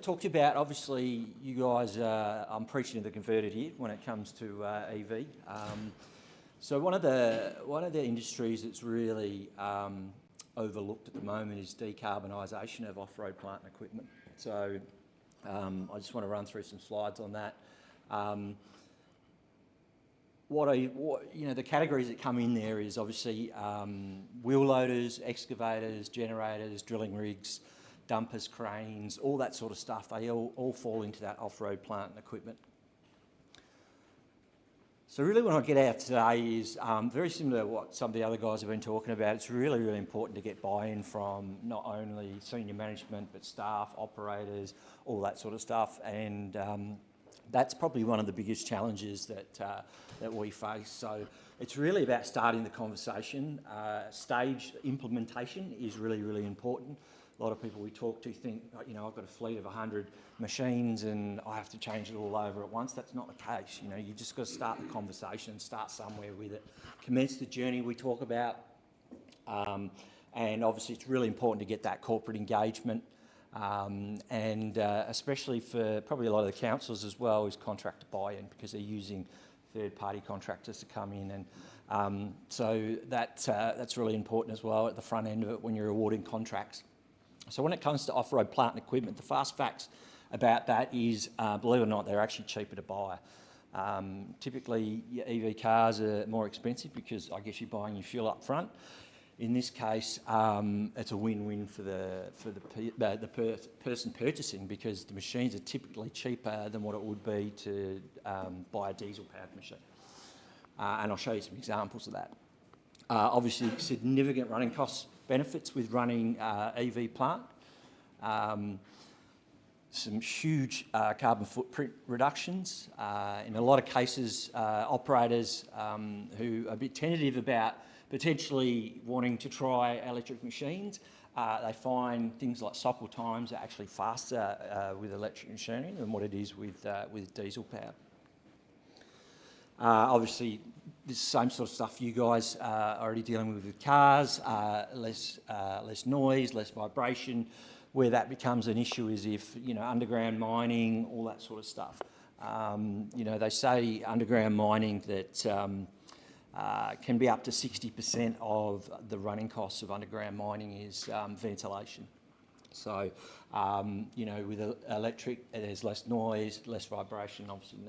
talk to you about, obviously, you guys, I'm preaching to the converted here when it comes to EV. So one of the industries that's really overlooked at the moment is de-carbonisation of off-road plant and equipment. So I just want to run through some slides on that. The categories that come in there is obviously wheel loaders, excavators, generators, drilling rigs, dumpers, cranes, all that sort of stuff. They all fall into that off-road plant and equipment. So really what I get out today is very similar to what some of the other guys have been talking about. It's really, really important to get buy-in from not only senior management, but staff, operators, all that sort of stuff. And that's probably one of the biggest challenges that we face. So it's really about starting the conversation. Stage implementation is really, really important. A lot of people we talk to think, I've got a fleet of 100 machines and I have to change it all over at once. That's not the case. You just got to start the conversation, start somewhere with it. Commence the journey we talk about. And obviously it's really important to get that corporate engagement. Especially for probably a lot of the councils as well, is contractor buy-in, because they're using third-party contractors to come in. And so that's really important as well at the front end of it when you're awarding contracts. So when it comes to off-road plant and equipment, the fast facts about that is, believe it or not, they're actually cheaper to buy. Typically, your EV cars are more expensive because I guess you're buying your fuel up front. In this case, it's a win-win for the person purchasing, because the machines are typically cheaper than what it would be to buy a diesel-powered machine. And I'll show you some examples of that. Obviously, significant running cost benefits with running EV plant. Some huge carbon footprint reductions. In a lot of cases, operators who are a bit tentative about potentially wanting to try electric machines, they find things like cycle times are actually faster with electric machinery than what it is with diesel power. Obviously, this same sort of stuff you guys are already dealing with cars, less noise, less vibration. Where that becomes an issue is if, underground mining, all that sort of stuff. They say underground mining that can be up to 60% of the running costs of underground mining is ventilation. So, with electric, there's less noise, less vibration, obviously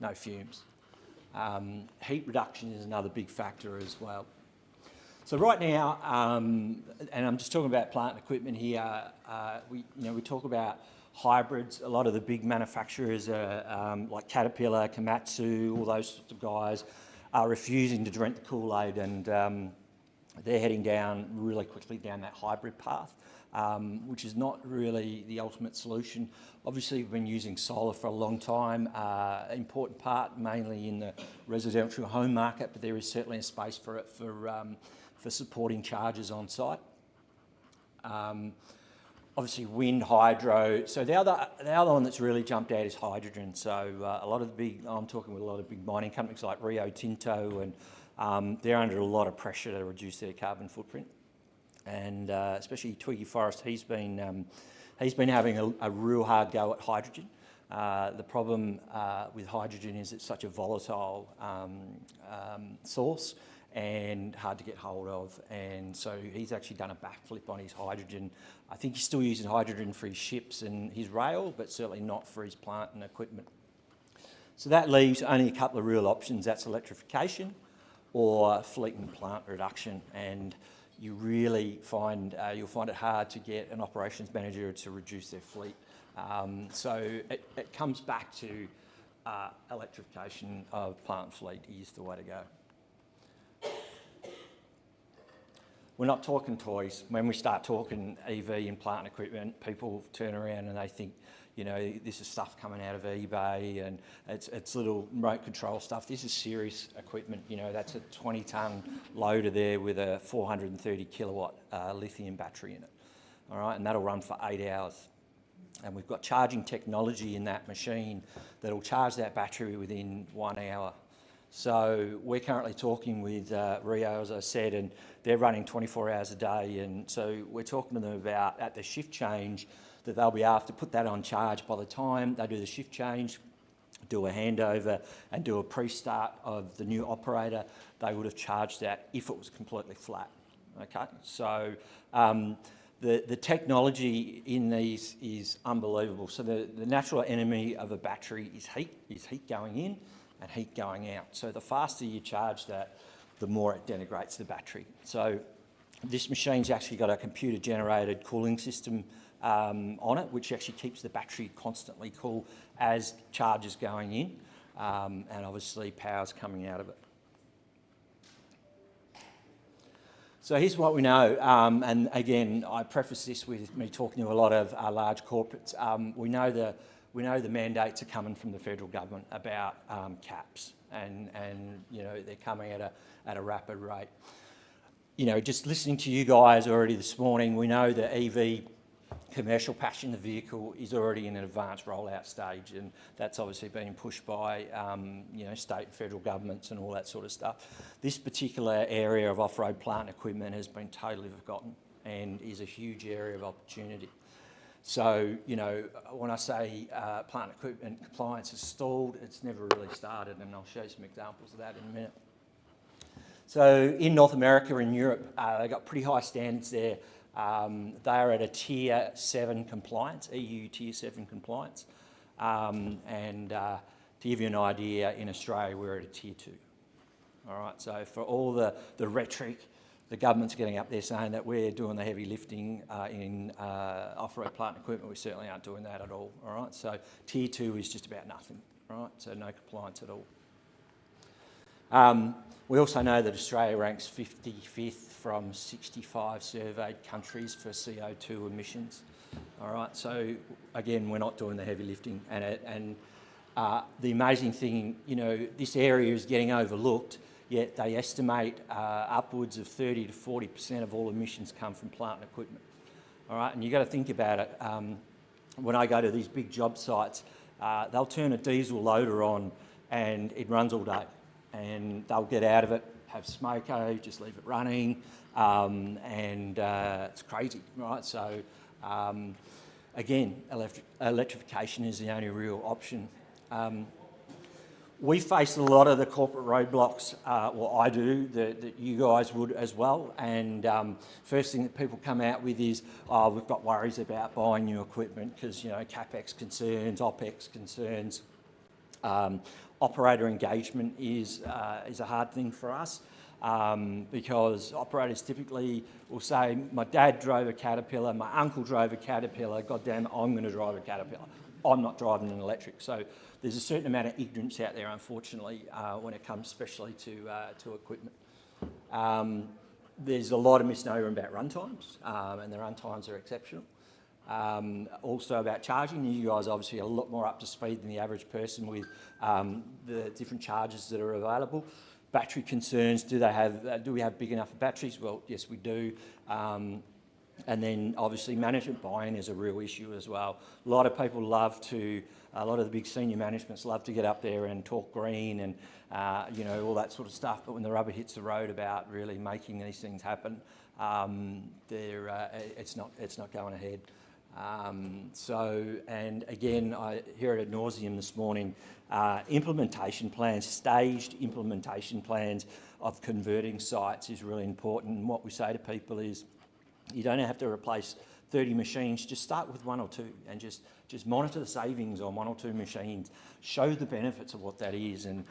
no fumes. Heat reduction is another big factor as well. So right now, and I'm just talking about plant and equipment here, we talk about hybrids. A lot of the big manufacturers like Caterpillar, Komatsu, all those sorts of guys are refusing to drink the Kool-Aid, and they're heading really quickly down that hybrid path, which is not really the ultimate solution. Obviously, we've been using solar for a long time, important part mainly in the residential home market, but there is certainly a space for it for supporting chargers on site. Obviously, wind, hydro. So the other one that's really jumped out is hydrogen. So I'm talking with a lot of big mining companies like Rio Tinto, and they're under a lot of pressure to reduce their carbon footprint. And especially Twiggy Forrest, he's been having a real hard go at hydrogen. The problem with hydrogen is it's such a volatile source and hard to get hold of, and so he's actually done a backflip on his hydrogen. I think he's still using hydrogen for his ships and his rail, but certainly not for his plant and equipment. So that leaves only a couple of real options. That's electrification or fleet and plant reduction, and you really you'll find it hard to get an operations manager to reduce their fleet. So it comes back to electrification of plant and fleet is the way to go. We're not talking toys. When we start talking EV and plant and equipment, people turn around and they think, this is stuff coming out of eBay and it's little remote control stuff. This is serious equipment. That's a 20-tonne loader there with a 430 kilowatt lithium battery in it. All right, and that'll run for 8 hours. And we've got charging technology in that machine that'll charge that battery within 1 hour. So we're currently talking with Rio, as I said, and they're running 24 hours a day. And so we're talking to them about, at the shift change, that they'll be able to put that on charge by the time they do the shift change, do a handover and do a pre-start of the new operator. They would have charged that if it was completely flat. Okay, so the technology in these is unbelievable. So the natural enemy of a battery is heat going in and heat going out. So the faster you charge that, the more it denigrates the battery. So this machine's actually got a computer-generated cooling system on it, which actually keeps the battery constantly cool as charge is going in, and obviously power's coming out of it. So here's what we know, and again, I preface this with me talking to a lot of large corporates. We know the mandates are coming from the federal government about caps, and you know, they're coming at a rapid rate. You know, just listening to you guys already this morning, we know the EV commercial passenger vehicle is already in an advanced rollout stage, and that's obviously being pushed by you know, state and federal governments and all that sort of stuff. This particular area of off-road plant equipment has been totally forgotten and is a huge area of opportunity. So, you know, when I say plant equipment compliance is stalled, it's never really started, and I'll show you some examples of that in a minute. So in North America and Europe, they've got pretty high standards there. They are at a Tier 7 compliance, EU Tier 7 compliance. And to give you an idea, in Australia, we're at a Tier 2. All right, so for all the rhetoric, the government's getting up there saying that we're doing the heavy lifting in off-road plant equipment. We certainly aren't doing that at all. All right, so Tier 2 is just about nothing. All right, so no compliance at all. We also know that Australia ranks 55th from 65 surveyed countries for CO2 emissions. All right, so again, we're not doing the heavy lifting, and the amazing thing, you know, this area is getting overlooked, yet they estimate upwards of 30 to 40% of all emissions come from plant and equipment. All right, and you've got to think about it. When I go to these big job sites, they'll turn a diesel loader on and it runs all day, and they'll get out of it, have smoko, just leave it running, and it's crazy, right? So again, electrification is the only real option. We face a lot of the corporate roadblocks, well, I do, that you guys would as well, and first thing that people come out with is, oh, we've got worries about buying new equipment because, you know, CapEx concerns, OpEx concerns. Operator engagement is a hard thing for us, because operators typically will say, my dad drove a Caterpillar, my uncle drove a Caterpillar, goddamn, I'm going to drive a Caterpillar. I'm not driving an electric. So there's a certain amount of ignorance out there, unfortunately, when it comes especially to equipment. There's a lot of misnomer about runtimes, and the runtimes are exceptional. Also about charging, you guys obviously are a lot more up to speed than the average person with the different charges that are available. Battery concerns, do we have big enough batteries? Well, yes, we do. And then obviously management buy-in is a real issue as well. A lot of people a lot of the big senior managements love to get up there and talk green and you know, all that sort of stuff, but when the rubber hits the road about really making these things happen, it's not going ahead. So, and again, I hear it ad nauseum this morning, implementation plans, staged implementation plans of converting sites is really important. And what we say to people is, you don't have to replace 30 machines, just start with one or two and just monitor the savings on one or two machines, show the benefits of what that is, and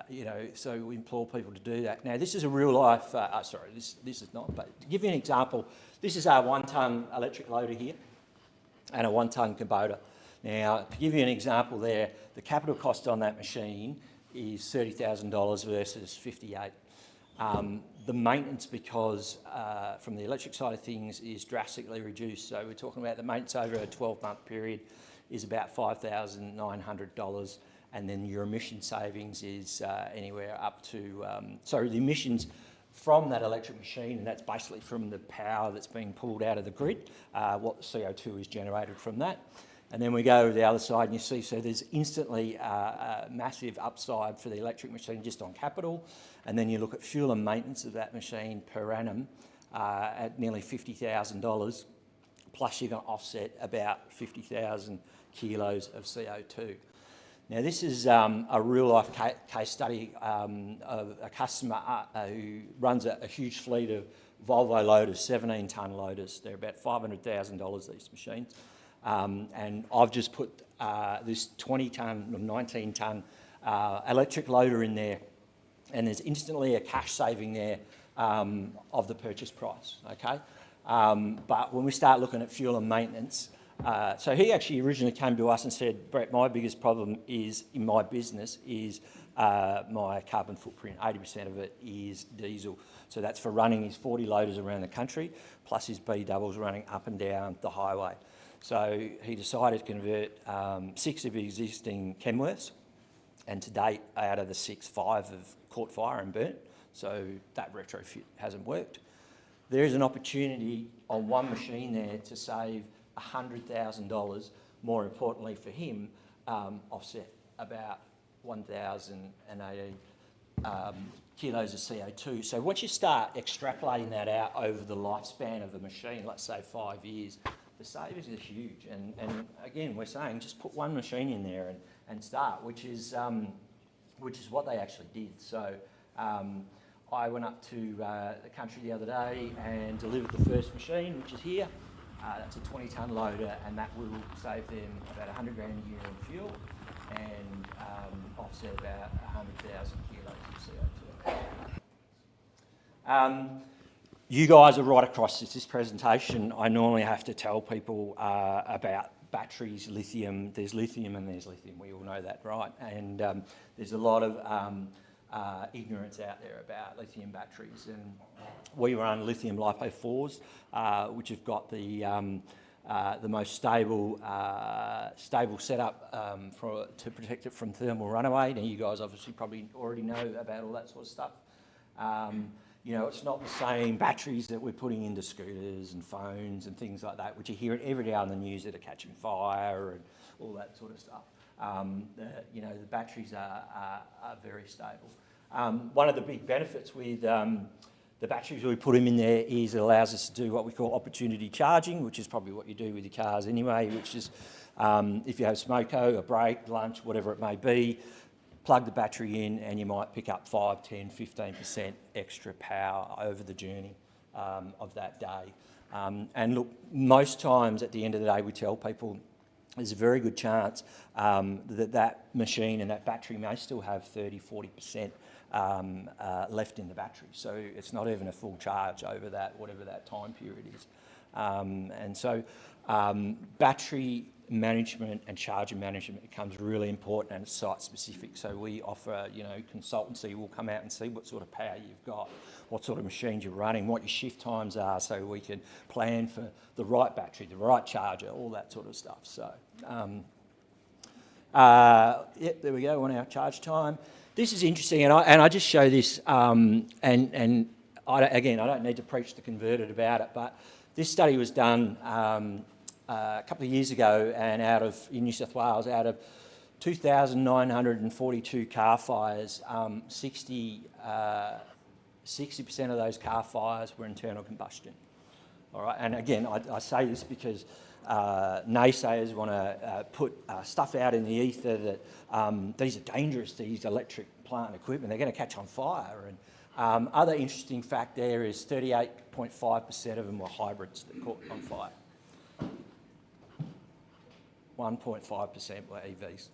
you know, so we implore people to do that. Now, this is a real life, sorry, this is not, but to give you an example, this is our 1 tonne electric loader here and a 1 tonne Kubota. Now, to give you an example there, the capital cost on that machine is $30,000 versus $58,000. The maintenance, because from the electric side of things, is drastically reduced. So we're talking about the maintenance over a 12-month period is about $5,900, and then your emission savings is anywhere up to, the emissions from that electric machine, and that's basically from the power that's being pulled out of the grid, what CO2 is generated from that. And then we go to the other side and you see, so there's instantly a massive upside for the electric machine just on capital. And then you look at fuel and maintenance of that machine per annum at nearly $50,000, plus you're going to offset about 50,000 kilos of CO2. Now, this is a real-life case study of a customer who runs a huge fleet of Volvo loaders, 17-tonne loaders. They're about $500,000, these machines. And I've just put this 20-tonne or 19-tonne electric loader in there, and there's instantly a cash saving there of the purchase price, okay? But when we start looking at fuel and maintenance, so he actually originally came to us and said, Brett, my biggest problem is in my business is my carbon footprint. 80% of it is diesel. So that's for running his 40 loaders around the country, plus his B doubles running up and down the highway. So he decided to convert 6 of his existing Kenworths, and to date, out of the 6, 5 have caught fire and burnt. So that retrofit hasn't worked. There is an opportunity on one machine there to save $100,000, more importantly for him, offset about 1,080 kilos of CO2. So once you start extrapolating that out over the lifespan of the machine, let's say 5 years, the savings are huge. And again, we're saying just put one machine in there and start, which is what they actually did. So I went up to the country the other day and delivered the first machine, which is here. That's a 20-tonne loader, and that will save them about $100,000 a year in fuel and offset about 100,000 kilos of CO2. You guys are right across this presentation. I normally have to tell people about batteries, lithium. There's lithium and there's lithium. We all know that, right? And there's a lot of ignorance out there about lithium batteries. And we run lithium LiPo4s, which have got the most stable setup to protect it from thermal runaway. Now, you guys obviously probably already know about all that sort of stuff. You know, it's not the same batteries that we're putting into scooters and phones and things like that, which you hear every day on the news that are catching fire and all that sort of stuff. You know, the batteries are very stable. One of the big benefits with the batteries we put them in there is it allows us to do what we call opportunity charging, which is probably what you do with your cars anyway, which is if you have smoko, a break, lunch, whatever it may be, plug the battery in and you might pick up 5, 10, 15% extra power over the journey of that day. And look, most times at the end of the day, we tell people there's a very good chance that machine and that battery may still have 30, 40% left in the battery. So it's not even a full charge over that, whatever that time period is. And so battery management and charger management becomes really important, and it's site specific. So we offer, you know, consultancy. We'll come out and see what sort of power you've got, what sort of machines you're running, what your shift times are, so we can plan for the right battery, the right charger, all that sort of stuff. So, yep, there we go on our charge time. This is interesting, and I just show this, and I don't need to preach to converted about it, but this study was done a couple of years ago, and in New South Wales, out of 2,942 car fires, 60% of those car fires were internal combustion. All right, and again, I say this because naysayers want to put stuff out in the ether that these are dangerous, these electric plant equipment, they're going to catch on fire. And other interesting fact there is 38.5% of them were hybrids that caught on fire. 1.5% were EVs.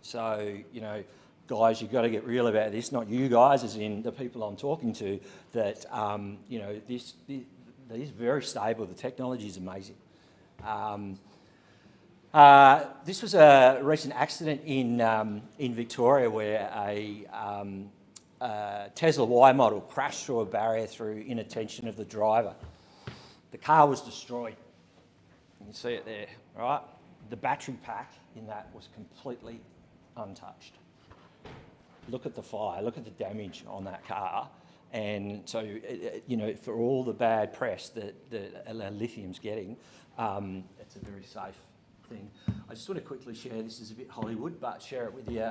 So, you know, guys, you've got to get real about this, not you guys, as in the people I'm talking to, that, you know, these are very stable. The technology is amazing. This was a recent accident in Victoria where a Tesla Y model crashed through a barrier through inattention of the driver. The car was destroyed. You can see it there, right? The battery pack in that was completely untouched. Look at the fire, look at the damage on that car. And so, you know, for all the bad press that lithium's getting, it's a very safe thing. I just want to quickly share, this is a bit Hollywood, but share it with you.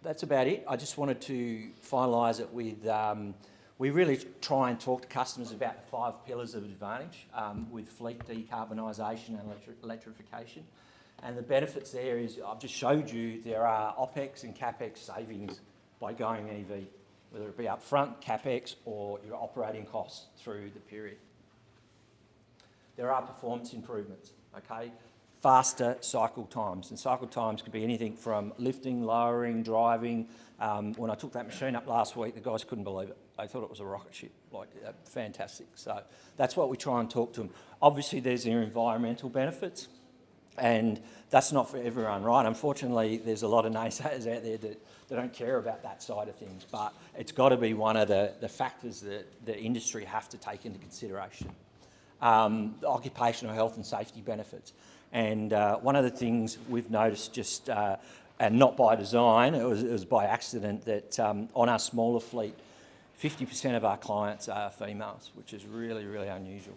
that's about it. I just wanted to finalise it with, we really try and talk to customers about the 5 pillars of advantage with fleet decarbonisation and electrification. And the benefits there is, I've just showed you, there are OPEX and CAPEX savings by going EV, whether it be upfront, CAPEX, or your operating costs through the period. There are performance improvements, okay? Faster cycle times, and cycle times could be anything from lifting, lowering, driving. When I took that machine up last week, the guys couldn't believe it. They thought it was a rocket ship, like fantastic. So that's what we try and talk to them. Obviously, there's their environmental benefits, and that's not for everyone, right? Unfortunately, there's a lot of naysayers out there that don't care about that side of things, but it's got to be one of the factors that the industry have to take into consideration. The occupational health and safety benefits. And one of the things we've noticed just, and not by design, it was by accident, that on our smaller fleet, 50% of our clients are females, which is really, really unusual.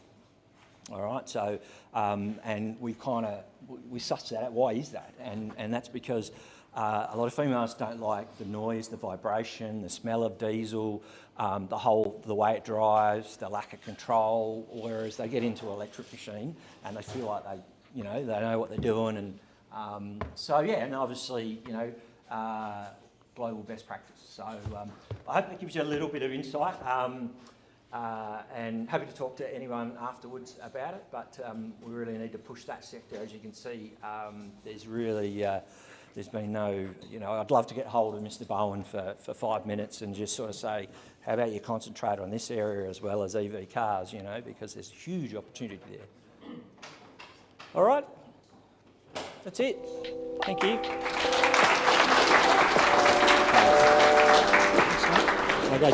All right, so, and we sussed that out. Why is that? And that's because a lot of females don't like the noise, the vibration, the smell of diesel, the way it drives, the lack of control, whereas they get into an electric machine and they feel like they know what they're doing. And so, yeah, and obviously, global best practice. So I hope that gives you a little bit of insight. And happy to talk to anyone afterwards about it, but we really need to push that sector. As you can see, there's really, there's been no, I'd love to get hold of Mr. Bowen for 5 minutes and just sort of say, how about you concentrate on this area as well as EV cars, because there's huge opportunity there. All right, that's it. Thank you. Okay,